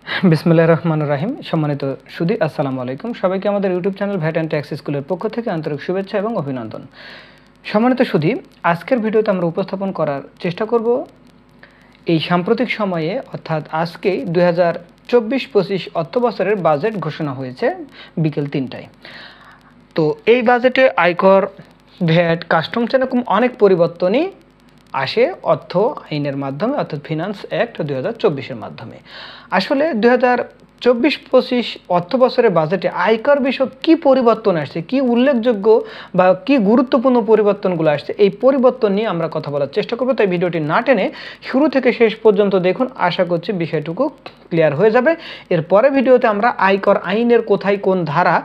বিসমিল্লাহির রহমানির রহিম। সম্মানিত সুধী, আসসালামু আলাইকুম। সবাইকে আমাদের YouTube channel VAT and tax স্কুলের পক্ষ থেকে আন্তরিক শুভেচ্ছা এবং অভিনন্দন। সম্মানিত সুধী, আজকের ভিডিওতে আমরা উপস্থাপন করার চেষ্টা করব এই সাম্প্রতিক সময়ে অর্থাৎ আজকেই 2024-25 অর্থবছরের বাজেট ঘোষণা হয়েছে বিকেল 3টায়। তো এই বাজেটে আয়কর, ভ্যাট, কাস্টমস এরকম অনেক পরিবর্তনই আসে অর্থ আইনের মাধ্যমে, অর্থাৎ ফিনান্স অ্যাক্ট 2024-এর মাধ্যমে। আসলে 2024-25 অর্থ বছরের বাজেটে আয়কর বিষয়ে কী পরিবর্তন আসছে, কী উল্লেখযোগ্য বা কী গুরুত্বপূর্ণ পরিবর্তনগুলো আসছে, এই পরিবর্তন নিয়ে আমরা কথা বলার চেষ্টা করব। তাই ভিডিওটি না টেনে শুরু থেকে শেষ পর্যন্ত দেখুন, আশা করছি বিষয়টুকু ক্লিয়ার হয়ে যাবে। এরপরে ভিডিওতে আমরা আয়কর আইনের কোথায় কোন ধারা,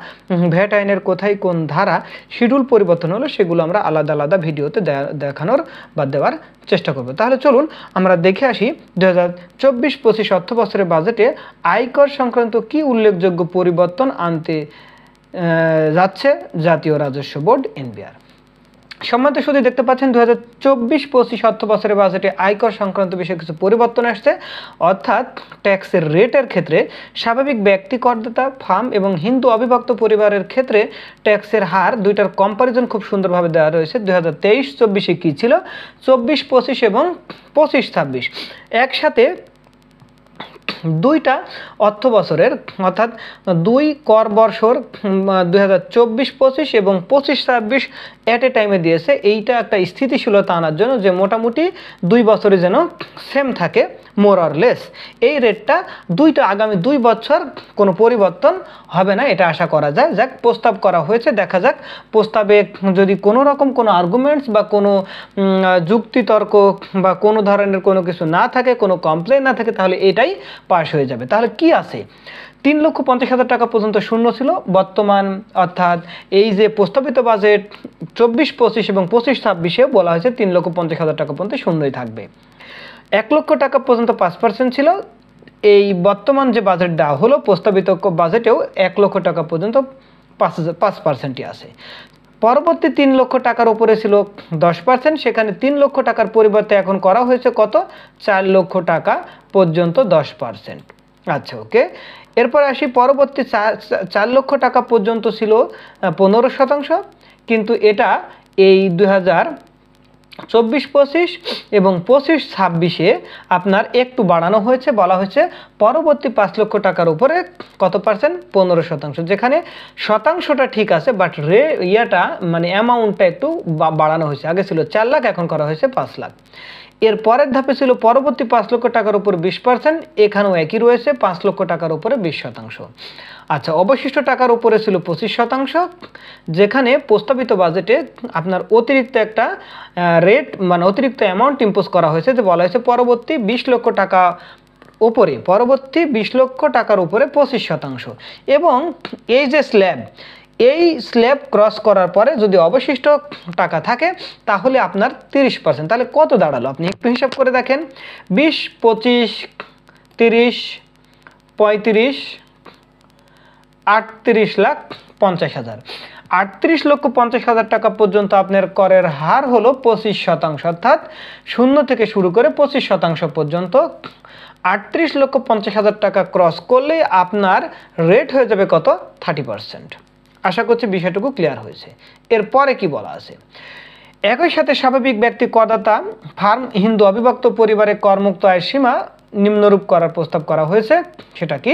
ভ্যাট আইনের কোথায় কোন ধারা শিডিউল পরিবর্তন হলো সেগুলো আমরা আলাদা আলাদা ভিডিওতে দেখানোর বা দেওয়ার চেষ্টা করব। তাহলে চলুন আমরা দেখে আসি 2024-25 অর্থ বছরের বাজেটে আয়কর সংক্রান্ত কি উল্লেখযোগ্য পরিবর্তন আনতে যাচ্ছে জাতীয় রাজস্ব বোর্ড এনবিআর। সম্মানিত সুধী, দেখতে পাচ্ছেন 2024-25 অর্থ বছরের বাজেটে আয়কর সংক্রান্ত বিষয়ে কিছু পরিবর্তন আসছে। অর্থাৎ ট্যাক্সের রেটের ক্ষেত্রে স্বাভাবিক ব্যক্তি করদাতা, ফার্ম এবং হিন্দু অবিভক্ত পরিবারের ক্ষেত্রে ট্যাক্সের হার দুইটার কম্পারিজন খুব সুন্দরভাবে দেওয়া রয়েছে। 2023-24-এ কী ছিল, 24-25 এবং 25-26 একসাথে দুইটা অর্থ বছরের অর্থাৎ দুই কর বর্ষর 2024-25 এবং 25-26 অ্যাট এ টাইমে দিয়েছে। এইটা একটা স্থিতিশীলতা আনার জন্য, যে মোটামুটি 2 বছরে যেন সেম থাকে, মোর অর লেস। এই রেটটা আগামী 2 বছর কোনো পরিবর্তন হবে না, এটা আশা করা যায়। যাক, প্রস্তাব করা হয়েছে, দেখা যাক প্রস্তাবে যদি কোনো রকম কোনো আর্গুমেন্টস বা কোনো যুক্তিতর্ক বা কোনো ধরনের কোনো কিছু না থাকে, কোনো কমপ্লেন না থাকে, তাহলে এটাই পাস হয়ে যাবে। তাহলে কি আছে, 3,50,000 টাকা পর্যন্ত শূন্য ছিল। বর্তমান অর্থাৎ এই যে প্রস্তাবিত বাজেট 24-25 এবং 25-26-এ বলা হয়েছে 3,50,000 টাকা পর্যন্ত শূন্যই থাকবে। 1 লক্ষ টাকা পর্যন্ত 5% ছিল। এই বর্তমান যে বাজেট দেওয়া হলো, প্রস্তাবিত বাজেটেও 1 লক্ষ টাকা পর্যন্ত 5%ই আছে। পরবর্তী 3 লক্ষ টাকার উপরে ছিল 10%, সেখানে 3 লক্ষ টাকার পরিবর্তে এখন করা হয়েছে কত, 4 লক্ষ টাকা পর্যন্ত 10%। আচ্ছা, ওকে। এরপর আসি, পরবর্তী 4 লক্ষ টাকা পর্যন্ত ছিল 15%, কিন্তু এটা এই 2024-25 এবং 25-26-এ আপনার একটু বাড়ানো হয়েছে। বলা হয়েছে পরবর্তী 5 লক্ষ টাকার উপরে কত পার্সেন্ট, 15%। যেখানে শতাংশটা ঠিক আছে, বাট মানে অ্যামাউন্টটা একটু বাড়ানো হয়েছে। আগে ছিল 4 লাখ, এখন করা হয়েছে 5 লাখ। এর পরের ধাপে ছিল পরবর্তী 5 লক্ষ টাকার উপর 20%, এখানেও একই রয়েছে, 5 লক্ষ টাকার উপরে 20%। আচ্ছা, অবশিষ্ট টাকার উপরে ছিল 25%, যেখানে প্রস্তাবিত বাজেটে আপনার অতিরিক্ত একটা রেট মানে অতিরিক্ত অ্যামাউন্ট ইম্পোজ করা হয়েছে, যে বলা হয়েছে পরবর্তী 20 লক্ষ টাকা উপরে, পরবর্তী 20 লক্ষ টাকার উপরে 25%। এবং এই যে এই স্ল্যাব ক্রস করার পরে যদি অবশিষ্ট টাকা থাকে তাহলে আপনার 30%। তাহলে কত দাঁড়ালো, আপনি একটু হিসাব করে দেখেন। 20, 25, 30, 35, 38,50,000। 38,50,000 টাকা পর্যন্ত আপনার করের হার হলো 25%, অর্থাৎ 0 থেকে শুরু করে 25% পর্যন্ত। 38,50,000 টাকা ক্রস করলেই আপনার রেট হয়ে যাবে কত, 30%। আশা করছি বিষয়টুকু ক্লিয়ার হয়েছে। এরপরে কি বলা আছে, একই সাথে স্বাভাবিক ব্যক্তি করদাতা, ফার্ম, হিন্দু অবিভক্ত পরিবারে করমুক্ত আয়ের সীমা নিম্নরূপ করার প্রস্তাব করা হয়েছে। সেটা কি,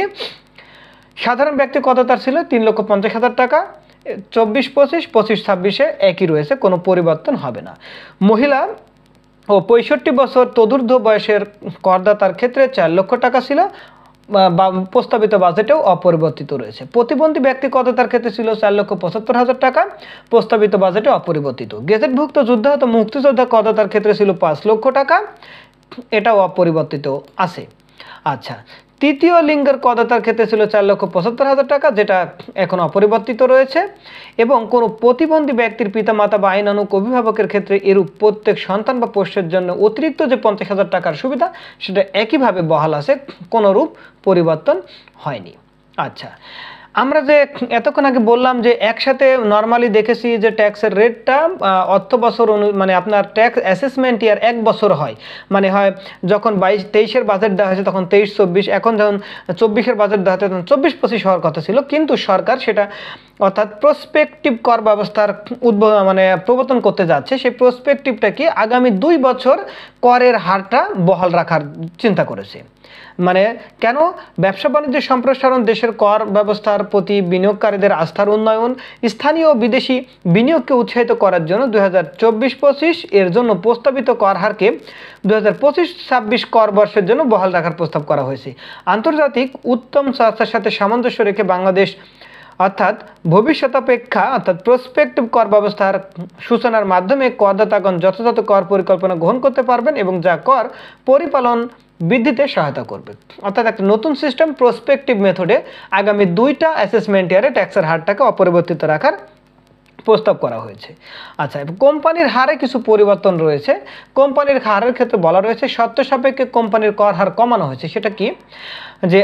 সাধারণ ব্যক্তি করদাতার ছিল 3,50,000 টাকা, 24-25, 25-26-এ একই রয়েছে, কোনো পরিবর্তন হবে না। মহিলা ও 65 বছর তদূর্ধ্ব বয়সের করদাতার ক্ষেত্রে 4 লক্ষ টাকা ছিল, প্রস্তাবিত বাজেটেও অপরিবর্তিত রয়েছে। প্রতিবন্ধী ব্যক্তি করদাতার ক্ষেত্রে ছিল 4,75,000 টাকা, প্রস্তাবিত বাজেটে অপরিবর্তিত। গেজেটভুক্ত যুদ্ধাহত মুক্তিযোদ্ধা করদাতার ক্ষেত্রে ছিল 5 লক্ষ টাকা, এটাও অপরিবর্তিত আছে। আচ্ছা, তৃতীয় লিঙ্গের করদাতার ক্ষেত্রে ছিল 4,75,000 টাকা, যেটা এখন অপরিবর্তিত রয়েছে। এবং কোনো প্রতিবন্ধী ব্যক্তির পিতামাতা বা আইনানুগ অভিভাবকের ক্ষেত্রে এরূপ প্রত্যেক সন্তান বা পোষ্যের জন্য অতিরিক্ত যে 50,000 টাকার সুবিধা, সেটা একইভাবে বহাল আছে, কোনোরূপ পরিবর্তন হয়নি। আচ্ছা, আমরা যে এতক্ষণ আগে বললাম যে একসাথে নর্মালি দেখেছি যে ট্যাক্সের রেটটা অর্থ বছর মানে আপনার ট্যাক্স অ্যাসেসমেন্ট ইয়ার 1 বছর হয়, মানে হয় যখন 22-23-এর বাজেট দেওয়া হয়েছে তখন 23-24, এখন যখন 24-এর বাজেট দেওয়া হয়েছে তখন 24-25 হওয়ার কথা ছিল, কিন্তু সরকার সেটা অর্থাৎ প্রসপেক্টিভ কর ব্যবস্থার মানে প্রবর্তন করতে যাচ্ছে। সেই প্রসপেক্টিভটা কি আগামী 2 বছর করের হারটা বহাল রাখার চিন্তা করেছে। মানে কেন? ব্যবসা বাণিজ্য সম্প্রসারণ, দেশের কর ব্যবস্থার প্রতি বিনিয়োগকারীদের আস্থার উন্নয়ন, স্থানীয় ও বিদেশি বিনিয়োগকে উৎসাহিত করার জন্য 2024-25 এর জন্য প্রস্তাবিত কর হারকে 2025-26 কর বর্ষের জন্য বহাল রাখার প্রস্তাব করা হয়েছে। আন্তর্জাতিক উত্তম চর্চার সাথে সামঞ্জস্য রেখে বাংলাদেশ অর্থাৎ ভবিষ্যতাপেক্ষা অর্থাৎ প্রসপেক্টিভ কর ব্যবস্থার সূচনার মাধ্যমে করদাতাগণ যথাযথ কর পরিকল্পনা গ্রহণ করতে পারবেন এবং যা কর পরিপালন বৃদ্ধিতে সহায়তা করবে। অর্থাৎ একটা নতুন সিস্টেম প্রসপেক্টিভ মেথডে আগামী 2টা অ্যাসেসমেন্ট ইয়ারে ট্যাক্সের হারটাকে অপরিবর্তিত রাখার প্রস্তাব করা হয়েছে। আচ্ছা, কোম্পানির হারে কিছু পরিবর্তন রয়েছে। কোম্পানির হারের ক্ষেত্রে বলা রয়েছে শর্ত সাপেক্ষে কোম্পানির কর হার কমানো হয়েছে। সেটা কি? যে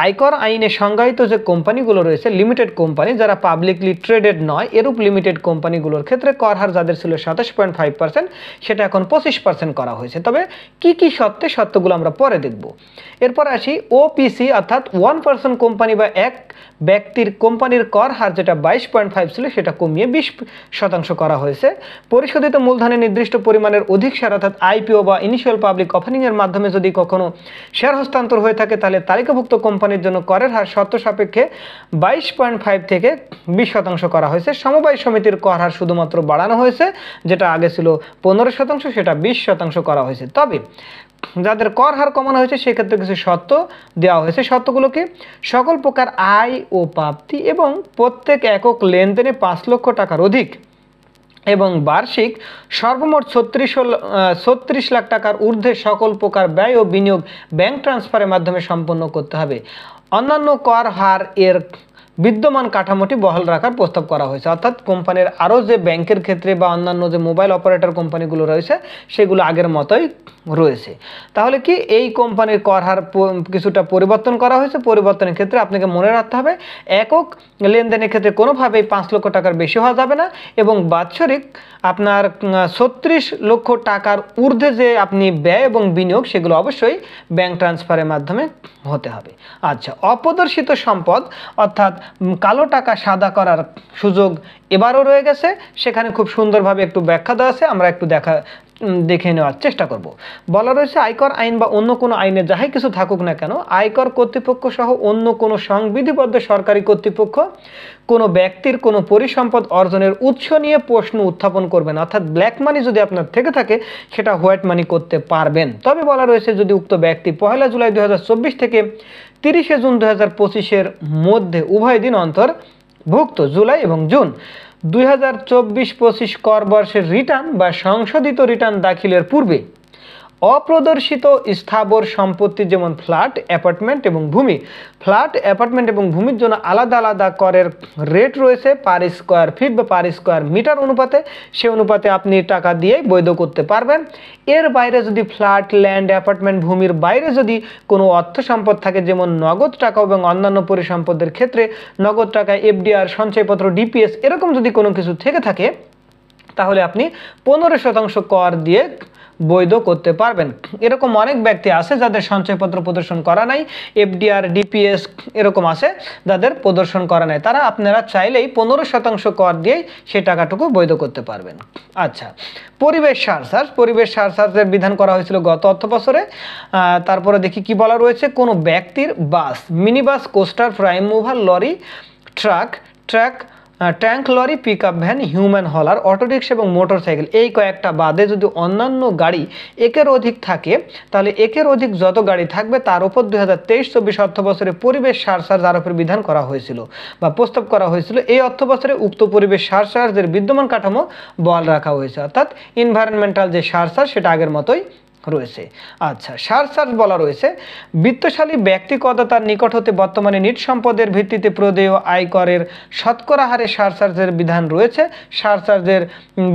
আয়কর আইনে সংজ্ঞায়িত যে কোম্পানিগুলো রয়েছে, লিমিটেড কোম্পানি যারা পাবলিকলি ট্রেডেড নয়, এরূপ লিমিটেড কোম্পানিগুলোর ক্ষেত্রে কর হার যাদের ছিল 27.5%, সেটা এখন 25% করা হয়েছে। তবে কি কি শর্তগুলো আমরা পরে দেখব। এরপর আসি ওপিসি অর্থাৎ 1% কোম্পানি বা এক ব্যক্তির কোম্পানির কর হার যেটা 22.5 ছিল সেটা কমিয়ে 20% করা হয়েছে। পরিশোধিত মূলধনের নির্দিষ্ট পরিমাণের অধিক শেয়ার অর্থাৎ আইপিও বা ইনিশিয়াল পাবলিক অফারিংয়ের মাধ্যমে যদি কখনো শেয়ার হস্তান্তর হয়ে থাকে তাহলে তালিকাভুক্ত কোম্পানির জন্য করের হার শর্ত সাপেক্ষে 22.5 থেকে 20% করা হয়েছে। সমবায় সমিতির কর হার শুধুমাত্র বাড়ানো হয়েছে, যেটা আগে ছিল 15%, সেটা 20% করা হয়েছে। তবে যাদের কর হার কমানো হয়েছে সেক্ষেত্রে কিছু শর্ত দেওয়া হয়েছে। শর্তগুলো কি? সকল প্রকার আয় ও প্রাপ্তি এবং প্রত্যেক একক লেনদেনে 5 লক্ষ টাকার অধিক এবং বার্ষিক সর্বমোট 36 লাখ টাকার ঊর্ধ্বে সকল প্রকার ব্যয় ও বিনিয়োগ ব্যাংক ট্রান্সফারের মাধ্যমে সম্পন্ন করতে হবে। অন্যান্য কর হার এর বিদ্যমান কাঠামোটি বহাল রাখার প্রস্তাব করা হয়েছে। অর্থাৎ কোম্পানির আরও যে ব্যাংকের ক্ষেত্রে বা অন্যান্য যে মোবাইল অপারেটর কোম্পানিগুলো রয়েছে সেগুলো আগের মতোই রয়েছে। তাহলে কি এই কোম্পানির কর হার কিছুটা পরিবর্তন করা হয়েছে। পরিবর্তনের ক্ষেত্রে আপনাকে মনে রাখতে হবে একক লেনদেনের ক্ষেত্রে কোনোভাবেই 5 লক্ষ টাকার বেশি হওয়া যাবে না এবং বাৎসরিক আপনার 36 লক্ষ টাকার ঊর্ধ্বে যে আপনি ব্যয় এবং বিনিয়োগ সেগুলো অবশ্যই ব্যাংক ট্রান্সফারের মাধ্যমে হতে হবে। আচ্ছা, অপ্রদর্শিত সম্পদ অর্থাৎ কালো টাকা সাদা করার সুযোগ এবারও রয়ে গেছে। সেখানে খুব সুন্দরভাবে একটু ব্যাখ্যা দেওয়া আছে, আমরা একটু দেখে নেওয়ার চেষ্টা করব। বলা রয়েছে আয়কর আইন বা অন্য কোনো আইনে যাহাই কিছু থাকুক না কেন, আয়কর কর্তৃপক্ষ সহ অন্য কোনো সংবিধিবদ্ধ সরকারি কর্তৃপক্ষ কোনো ব্যক্তির কোনো পরিসম্পদ অর্জনের উৎস নিয়ে প্রশ্ন উত্থাপন করবেন। অর্থাৎ ব্ল্যাক মানি যদি আপনার থেকে থাকে সেটা হোয়াইট মানি করতে পারবেন। তবে বলা রয়েছে যদি উক্ত ব্যক্তি 1 জুলাই 2024 থেকে 30 জুন 2025-এর মধ্যে উভয় দিন অন্তর ভুক্ত জুলাই এবং জুন 2024-25 কর বর্ষের রিটার্ন বা সংশোধিত রিটার্ন দাখিলের পূর্বে অপ্রদর্শিত স্থাবর সম্পত্তি যেমন ফ্ল্যাট, অ্যাপার্টমেন্ট এবং ভূমি, ফ্ল্যাট, অ্যাপার্টমেন্ট এবং ভূমির জন্য আলাদা আলাদা করের রেট রয়েছে পার স্কোয়ার ফিট বা পার স্কোয়ার মিটার অনুপাতে। সে অনুপাতে আপনি টাকা দিয়ে বৈধ করতে পারবেন। এর বাইরে যদি ফ্ল্যাট, ল্যান্ড, অ্যাপার্টমেন্ট, ভূমির বাইরে যদি কোনো অর্থ সম্পদ থাকে যেমন নগদ টাকা এবং অন্যান্য পরিসম্পদের ক্ষেত্রে নগদ টাকা, এফডিআর, সঞ্চয়পত্র, ডিপিএস এরকম যদি কোনো কিছু থেকে থাকে তাহলে আপনি 15% কর দিয়ে বৈধ করতে পারবেন। এরকম অনেক ব্যক্তি আছে যাদের সঞ্চয়পত্র প্রদর্শন করা নাই, এফডিআর, ডিপিএস এরকম আছে যাদের প্রদর্শন করা নাই, তারা আপনারা চাইলেই 15% কর দিয়েই সেই টাকাটুকু বৈধ করতে পারবেন। আচ্ছা, পরিবেশ সারচার্জের বিধান করা হয়েছিল গত অর্থ বছরে। তারপরে দেখি কি বলা রয়েছে। কোনো ব্যক্তির bus, mini bus, coaster, prime mover, lorry, tank lorry, pick up van, human hauler, auto rickshaw এবং মোটরসাইকেল এই কয়েকটা বাদে যদি অন্যান্য গাড়ি একের অধিক থাকে তাহলে একের অধিক যত গাড়ি থাকবে তার উপর 2023-24 অর্থ বছরে পরিবেশ সারচার্জ আরোপের বিধান করা হয়েছিল বা প্রস্তাব করা হয়েছিল। এই অর্থ বছরে উক্ত পরিবেশ সারচার্জের বিদ্যমান কাঠামো বহাল রাখা হয়েছে। অর্থাৎ এনভায়রনমেন্টাল যে সারচার্জ সেটা আগের মতোই রয়েছে। আচ্ছা, সারচার্জ বলা রয়েছে বিত্তশালী ব্যক্তি করদাতার নিকট হতে বর্তমানে নিট সম্পদের ভিত্তিতে প্রদেয় আয়করের শতকরা হারে সারচার্জের বিধান রয়েছে। সারচার্জের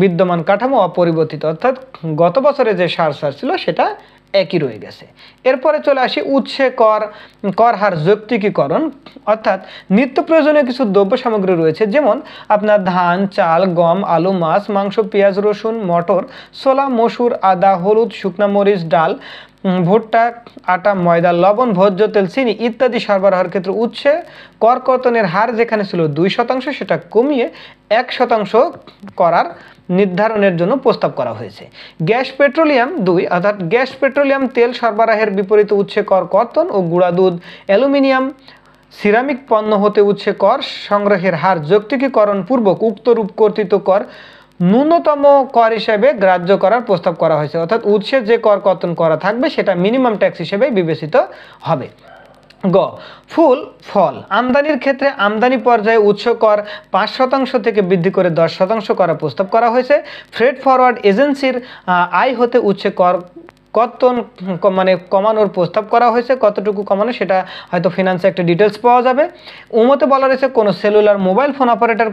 বিদ্যমান কাঠামো অপরিবর্তিত, অর্থাৎ গত বছরে যে সারচার্জ ছিল সেটা একই রয়ে গেছে। এরপরে চলে আসি উৎসে কর হার যৌক্তিকীকরণ, অর্থাৎ নিত্য প্রয়োজনীয় কিছু দ্রব্য সামগ্রী রয়েছে, যেমন আপনার ধান, চাল, গম, আলু, মাছ, মাংস, পেঁয়াজ, রসুন, মটর, ছোলা, মসুর, আদা, হলুদ, শুকনা মরিচ, ডাল, ভুট্টা, আটা, ময়দা, লবণ, ভোজ্য তেল, চিনি ইত্যাদি সরবরাহের ক্ষেত্রে উৎসে করকর্তনের হার যেখানে ছিল 2% সেটা কমিয়ে 1% করার নির্ধারণের জন্য প্রস্তাব করা হয়েছে। গ্যাস পেট্রোলিয়াম 2, অর্থাৎ গ্যাস পেট্রোলিয়াম তেল সরবরাহের বিপরীতে উৎসে করকর্তন ও গুঁড়া দুধ, অ্যালুমিনিয়াম, সিরামিক পণ্য হতে উৎসে কর সংগ্রহের হার যৌক্তিকীকরণ পূর্বক উক্তরূপ কর্তৃত্ব কর ন্যূনতম কর হিসেবে গ্রাহ্য করার প্রস্তাব করা হয়েছে, অর্থাৎ উৎসে যে কর কর্তন করা থাকবে সেটা মিনিমাম ট্যাক্স হিসেবে বিবেচিত হবে। গ ফুল ফল আমদানির ক্ষেত্রে আমদানি পর্যায়ে উৎস কর 5% থেকে বৃদ্ধি করে 10% করার প্রস্তাব করা হয়েছে। ফ্রেট ফরওয়ার্ড এজেন্সির আয় হতে উৎসে কর কর্তন মানে কমানোর প্রস্তাব করা হয়েছে। কতটুকু কমানো সেটা হয়তো ফিনান্সে একটা ডিটেলস পাওয়া যাবে। উমতে বলা রয়েছে কোনো সেলুলার মোবাইল ফোন অপারেটর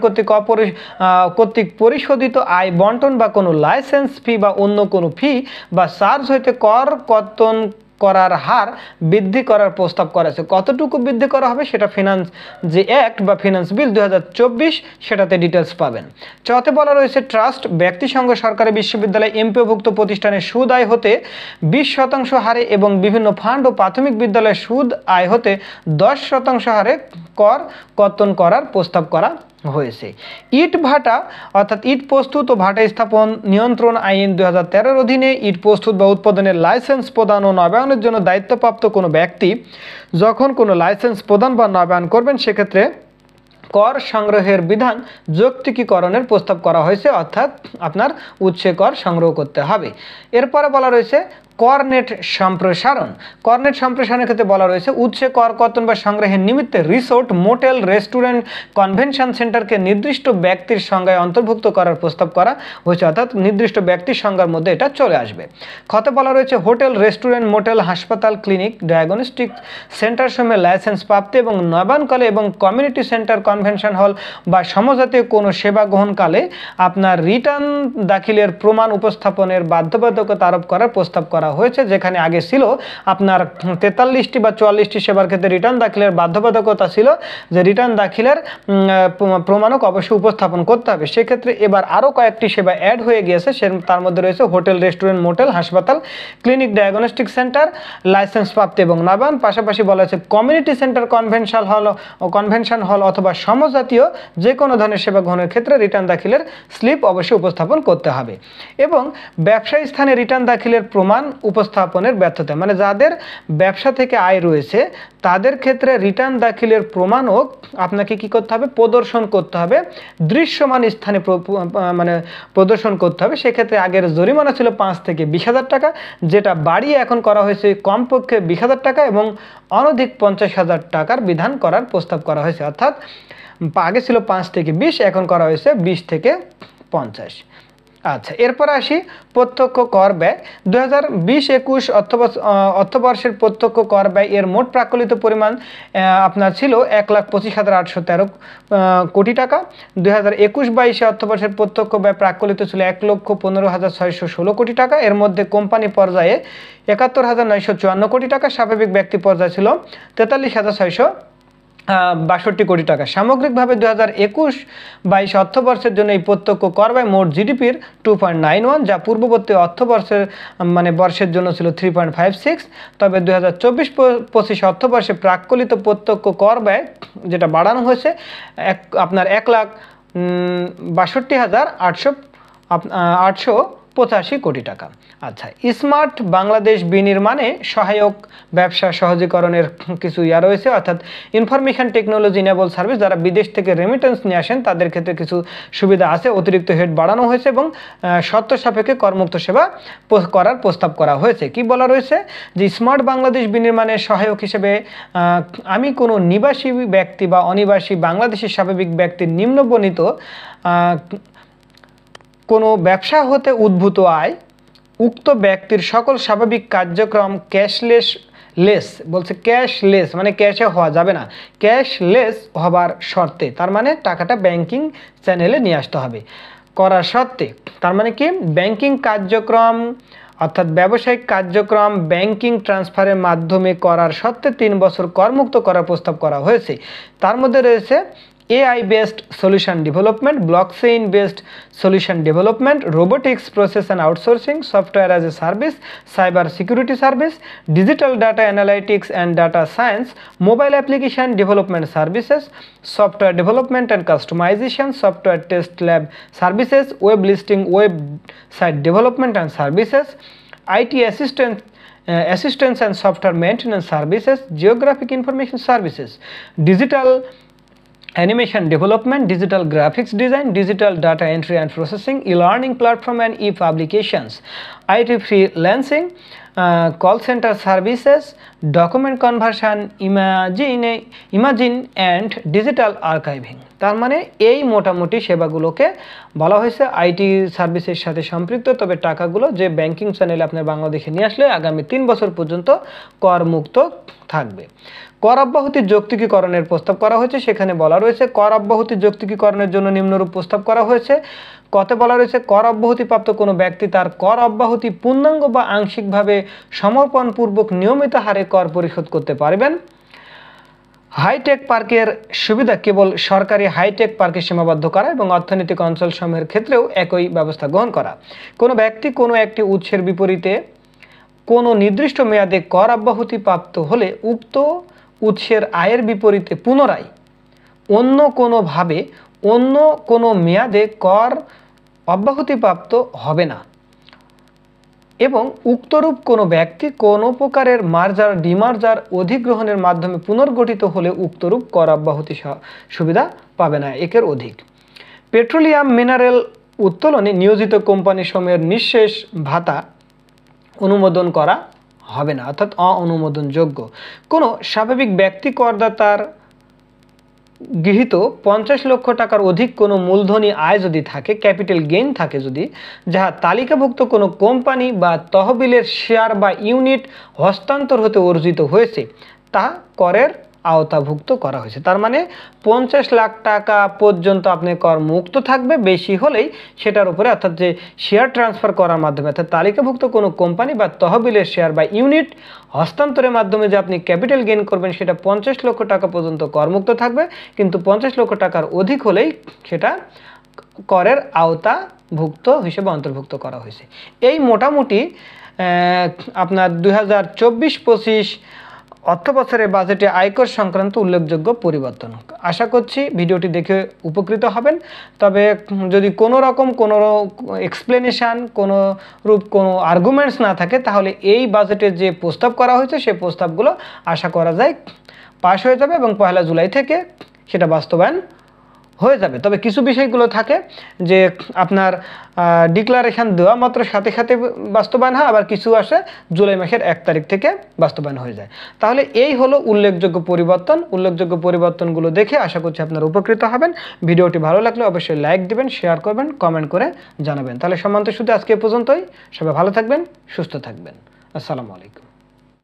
কর্তৃক পরিশোধিত আয় বন্টন বা কোনো লাইসেন্স ফি বা অন্য কোনো ফি বা চার্জ হইতে কর কর্তন করার হার বৃদ্ধি করার প্রস্তাব করা হয়েছে। কতটুকু বৃদ্ধি করা হবে সেটা ফিনান্স যে অ্যাক্ট বা ফিনান্স বিল 2024 সেটাতে ডিটেলস পাবেন। চতে বলা রয়েছে ট্রাস্ট, ব্যক্তিসংঘ, সরকারি বিশ্ববিদ্যালয়, এমপিওভুক্ত প্রতিষ্ঠানের সুদ আয় হতে 20% হারে এবং বিভিন্ন ফান্ড ও প্রাথমিক বিদ্যালয়ের সুদ আয় হতে 10% হারে কর কর্তন করার প্রস্তাব করা হয়েছে। ইট ভাটা অর্থাৎ ইট প্রস্তুত ও ভাটা স্থাপন নিয়ন্ত্রণ আইন 2013 অধীনে ইট প্রস্তুত বা উৎপাদনের লাইসেন্স প্রদান ও নবায়নের জন্য দায়িত্বপ্রাপ্ত কোনো ব্যক্তি যখন কোনো লাইসেন্স প্রদান বা নবায়ন করবেন সেক্ষেত্রে কর সংগ্রহের বিধান যৌক্তিকীকরণের প্রস্তাব করা হয়েছে, অর্থাৎ আপনার উৎসে কর সংগ্রহ করতে হবে। এরপরে বলা রয়েছে করনেট সম্প্রসারণ। করনেট সম্প্রসারণের ক্ষেত্রে বলা রয়েছে উৎসে কর কর্তন বা সংগ্রহের নিমিত্তে রিসোর্ট, মোটেল, রেস্টুরেন্ট, কনভেনশন সেন্টারকে নির্দিষ্ট ব্যক্তির সংজ্ঞায় অন্তর্ভুক্ত করার প্রস্তাব করা হয়েছে, অর্থাৎ নির্দিষ্ট ব্যক্তির সংজ্ঞার মধ্যে এটা চলে আসবে। খতে বলা রয়েছে হোটেল, রেস্টুরেন্ট, মোটেল, হাসপাতাল, ক্লিনিক, ডায়াগনস্টিক সেন্টার সমূহে লাইসেন্স প্রাপ্ত এবং নবায়নকালে এবং কমিউনিটি সেন্টার, কনভেনশন হল বা সমজাতীয় কোনো সেবা গ্রহণকালে আপনার রিটার্ন দাখিলের প্রমাণ উপস্থাপনের বাধ্যবাধকতা আরোপ করার প্রস্তাব করা হয়েছে। যেখানে আগে ছিল আপনার 43টি বা 44টি সেবার ক্ষেত্রে রিটার্ন দাখিলের বাধ্যবাধকতা ছিল যে রিটার্ন দাখিলের প্রমাণক অবশ্যই উপস্থাপন করতে হবে, সেক্ষেত্রে এবার আরও কয়েকটি সেবা অ্যাড হয়ে গিয়েছে। তার মধ্যে রয়েছে হোটেল, রেস্টুরেন্ট, মোটেল, হাসপাতাল, ক্লিনিক, ডায়াগনস্টিক সেন্টার, লাইসেন্স প্রাপ্ত এবং নবায়ন। পাশাপাশি বলা হয়েছে কমিউনিটি সেন্টার, কনভেনশন হল অথবা সমজাতীয় যে কোনো ধরনের সেবা গ্রহণের ক্ষেত্রে রিটার্ন দাখিলের স্লিপ অবশ্যই উপস্থাপন করতে হবে। এবং ব্যবসায়ী স্থানে রিটার্ন দাখিলের প্রমাণ উপস্থাপনের ব্যর্থতা, মানে যাদের ব্যবসা থেকে আয় রয়েছে তাদের ক্ষেত্রে রিটার্ন দাখিলের প্রমাণও আপনাকে কি করতে হবে, প্রদর্শন করতে হবে, দৃশ্যমান স্থানে মানে প্রদর্শন করতে হবে। সেক্ষেত্রে আগের জরিমানা ছিল 5 থেকে 20,000 টাকা, যেটা বাড়িয়ে এখন করা হয়েছে কমপক্ষে 20,000 টাকা এবং অনধিক 50,000 টাকার বিধান করার প্রস্তাব করা হয়েছে, অর্থাৎ আগে ছিল 5 থেকে 20, এখন করা হয়েছে 20 থেকে 50। আচ্ছা, এরপর আসি প্রত্যক্ষ কর ব্যয়। 2020-21 অর্থবর্ষের প্রত্যক্ষ কর ব্যয় এর মোট প্রাকলিত পরিমাণ আপনার ছিল 1,25,813 কোটি টাকা। 2021-22 অর্থবর্ষের প্রত্যক্ষ ব্যয় প্রাকলিত ছিল 1,15,616 কোটি টাকা। এর মধ্যে কোম্পানি পর্যায়ে 71,954 কোটি টাকা, স্বাভাবিক ব্যক্তি পর্যায়ে ছিল 43,662 কোটি টাকা। সামগ্রিকভাবে 2021-22 অর্থবর্ষের জন্য এই প্রত্যক্ষ কর ব্যয় মোট জিডিপির 2.91, যা পূর্ববর্তী অর্থবর্ষের বর্ষের জন্য ছিল 3.56। তবে 2024-25 অর্থবর্ষে প্রাক্কলিত প্রত্যক্ষ কর ব্যয় যেটা বাড়ানো হয়েছে আপনার 1,62,885 কোটি টাকা। আচ্ছা, স্মার্ট বাংলাদেশ বিনির্মাণে সহায়ক ব্যবসা সহজীকরণের কিছু রয়েছে, অর্থাৎ ইনফরমেশন টেকনোলজি ইনেবল সার্ভিস, যারা বিদেশ থেকে রেমিটেন্স নিয়ে আসেন তাদের ক্ষেত্রে কিছু সুবিধা আছে। অতিরিক্ত হেড বাড়ানো হয়েছে এবং শর্ত সাপেক্ষে করমুক্ত সেবা করার প্রস্তাব করা হয়েছে। কি বলা রয়েছে যে স্মার্ট বাংলাদেশ বিনির্মাণের সহায়ক হিসেবে আমি কোনো নিবাসী ব্যক্তি বা অনিবাসী বাংলাদেশি স্বাভাবিক ব্যক্তির নিম্নবর্ণিত কোনো ব্যবসা হতে উদ্ভূত আয় উক্ত ব্যক্তির সকল স্বাভাবিক কার্যক্রম ক্যাশলেস বলছে, ক্যাশলেস মানে ক্যাশে হওয়া যাবে না, ক্যাশলেস হবার শর্তে, তার মানে টাকাটা ব্যাংকিং চ্যানেলে নিয়ে আসতে হবে করার শর্তে। তার মানে কি ব্যাংকিং কার্যক্রম অর্থাৎ ব্যবসায়িক কার্যক্রম ব্যাংকিং ট্রান্সফারের মাধ্যমে করার সত্ত্বে 3 বছর করমুক্ত করার প্রস্তাব করা হয়েছে। তার মধ্যে রয়েছে AI based solution development, blockchain based solution development, robotics process and outsourcing, software as a service, cyber security service, digital data analytics and data science, mobile application development services, software development and customisation, software test lab services, web listing, website development and services, IT assistance and software maintenance services, geographic information services, digital animation development, digital graphics design, digital data entry and processing, e-learning platform and e-publications, IT freelancing, call center services, document conversion, imaging and digital archiving। তার মানে এই মোটামুটি সেবাগুলোকে বলা হয়েছে IT সার্ভিসের সাথে সম্পৃক্ত, তবে টাকাগুলো যে ব্যাংকিং চ্যানেলে আপনার বাংলাদেশে নিয়ে আসলে আগামী 3 বছর পর্যন্ত করমুক্ত থাকবে। কর অব্যাহতি যৌক্তিকীকরণের প্রস্তাব করা হয়েছে। সেখানে বলা রয়েছে কর অব্যাহতি যৌক্তিকীকরণের জন্য নিম্নরূপ প্রস্তাব করা হয়েছে। কতে বলা রয়েছে কর অব্যাহতিপ্রাপ্ত কোনো ব্যক্তি তার কর অব্যাহতি পূর্ণাঙ্গ বা আংশিকভাবে সমর্পণপূর্বক নিয়মিত হারে কর পরিশোধ করতে পারবেন। হাইটেক পার্কের সুবিধা কেবল সরকারি হাইটেক পার্কে সীমাবদ্ধ করা এবং অর্থনৈতিক অঞ্চলসমূহের ক্ষেত্রেও একই ব্যবস্থা গ্রহণ করা। কোনো ব্যক্তি কোনো একটি উৎসের বিপরীতে কোনো নির্দিষ্ট মেয়াদে কর অব্যাহতিপ্রাপ্ত হলে উক্ত উৎসের আয়ের বিপরীতে পুনরায় অন্য কোনো মেয়াদে কর অব্যাহতিপ্রাপ্ত হবে না এবং উক্তরূপ কোনো ব্যক্তি কোনো প্রকারের মার্জার ডিমার্জার অধিগ্রহণের মাধ্যমে পুনর্গঠিত হলে উক্তরূপ কর অব্যাহতি সুবিধা পাবে না একের অধিক। পেট্রোলিয়াম মিনারেল উত্তোলনে নিয়োজিত কোম্পানি সমূহের নিঃশেষ ভাতা অনুমোদন করা হবে না, অর্থাৎ অনুমোদনযোগ্য। কোনো স্বাভাবিক ব্যক্তি করদাতার গৃহীত 50 লক্ষ টাকার অধিক কোনো মূলধনী আয় যদি থাকে, ক্যাপিটাল গেইন থাকে যদি, যাহা তালিকাভুক্ত কোনো কোম্পানি বা তহবিলের শেয়ার বা ইউনিট হস্তান্তর হতে অর্জিত হয়েছে, তা করের আওতাভুক্ত করা হয়েছে। তার মানে 50 লাখ টাকা পর্যন্ত আপনি কর মুক্ত থাকবে, বেশি হলেই সেটার উপরে অর্থাৎ যে শেয়ার ট্রান্সফার করার মাধ্যমে অর্থাৎ তালিকাভুক্ত কোনো কোম্পানি বা তহবিলের শেয়ার বা ইউনিট হস্তান্তরের মাধ্যমে যে আপনি ক্যাপিটাল গেইন করবেন সেটা 50 লক্ষ টাকা পর্যন্ত করমুক্ত থাকবে, কিন্তু 50 লক্ষ টাকার অধিক হলেই সেটা করের আওতাভুক্ত হিসেবে অন্তর্ভুক্ত করা হয়েছে। এই মোটামুটি আপনার 2024-25 অর্থ বছরের বাজেটে আয়কর সংক্রান্ত উল্লেখযোগ্য পরিবর্তন। আশা করছি ভিডিওটি দেখে উপকৃত হবেন। তবে যদি কোনো রকম কোনো এক্সপ্লেনেশান কোনো আর্গুমেন্টস না থাকে তাহলে এই বাজেটে যে প্রস্তাব করা হয়েছে সেই প্রস্তাবগুলো আশা করা যায় পাস হয়ে যাবে এবং 1 জুলাই থেকে সেটা বাস্তবায়ন হয়ে যাবে। তবে কিছু বিষয়গুলো থাকে যে আপনার ডিক্লারেশন দেওয়া মাত্র সাথে সাথে বাস্তবায়ন হয়, আবার কিছু আসে জুলাই মাসের 1 তারিখ থেকে বাস্তবায়ন হয়ে যায়। তাহলে এই হলো উল্লেখযোগ্য পরিবর্তন। উল্লেখযোগ্য পরিবর্তনগুলো দেখে আশা করছি আপনারা উপকৃত হবেন। ভিডিওটি ভালো লাগলে অবশ্যই লাইক দিবেন, শেয়ার করবেন, কমেন্ট করে জানাবেন। তাহলে সম্মানিত শুধু আজকে পর্যন্তই। সবাই ভালো থাকবেন, সুস্থ থাকবেন। আসসালামু আলাইকুম।